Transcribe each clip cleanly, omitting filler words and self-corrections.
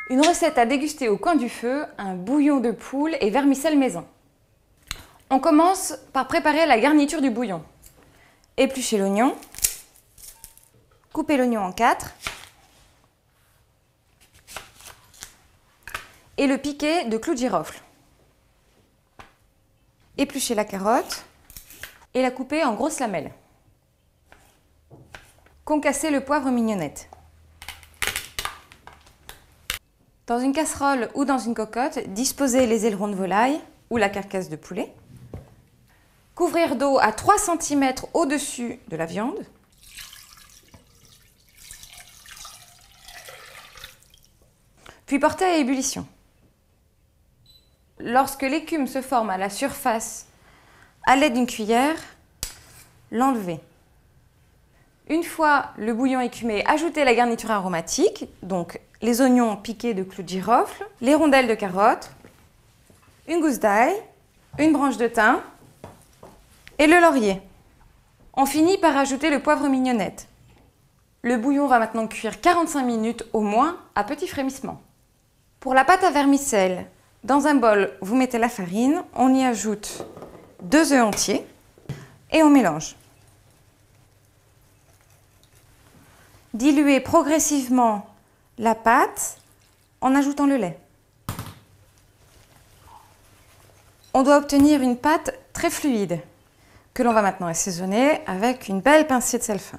Une recette à déguster au coin du feu, un bouillon de poule et vermicelle maison. On commence par préparer la garniture du bouillon. Éplucher l'oignon, couper l'oignon en 4 et le piquer de clous de girofle. Éplucher la carotte et la couper en grosses lamelles. Concasser le poivre mignonnette. Dans une casserole ou dans une cocotte, disposez les ailerons de volaille ou la carcasse de poulet. Couvrir d'eau à 3 cm au-dessus de la viande. Puis porter à ébullition. Lorsque l'écume se forme à la surface, à l'aide d'une cuillère, l'enlever. Une fois le bouillon écumé, ajoutez la garniture aromatique, donc les oignons piqués de clous de girofle, les rondelles de carottes, une gousse d'ail, une branche de thym et le laurier. On finit par ajouter le poivre mignonnette. Le bouillon va maintenant cuire 45 minutes au moins à petit frémissement. Pour la pâte à vermicelle, dans un bol, vous mettez la farine, on y ajoute 2 œufs entiers et on mélange. Diluez progressivement la pâte en ajoutant le lait. On doit obtenir une pâte très fluide que l'on va maintenant assaisonner avec une belle pincée de sel fin.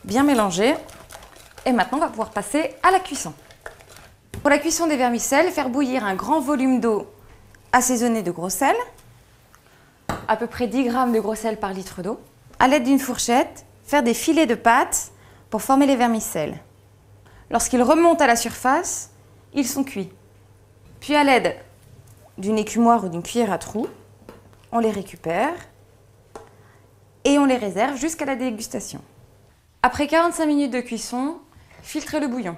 Bien mélanger et maintenant on va pouvoir passer à la cuisson. Pour la cuisson des vermicelles, faire bouillir un grand volume d'eau assaisonné de gros sel, à peu près 10 g de gros sel par litre d'eau. À l'aide d'une fourchette, faire des filets de pâte pour former les vermicelles. Lorsqu'ils remontent à la surface, ils sont cuits. Puis à l'aide d'une écumoire ou d'une cuillère à trous, on les récupère et on les réserve jusqu'à la dégustation. Après 45 minutes de cuisson, filtrez le bouillon.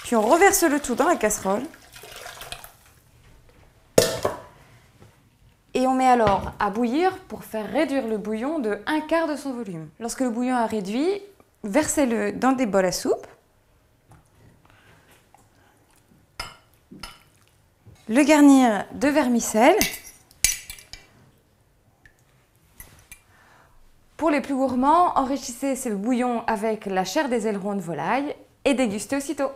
Puis on reverse le tout dans la casserole. Et on met alors à bouillir pour faire réduire le bouillon de 1/4 de son volume. Lorsque le bouillon a réduit, versez-le dans des bols à soupe. Le garnir de vermicelle. Pour les plus gourmands, enrichissez ce bouillon avec la chair des ailerons de volaille et dégustez aussitôt.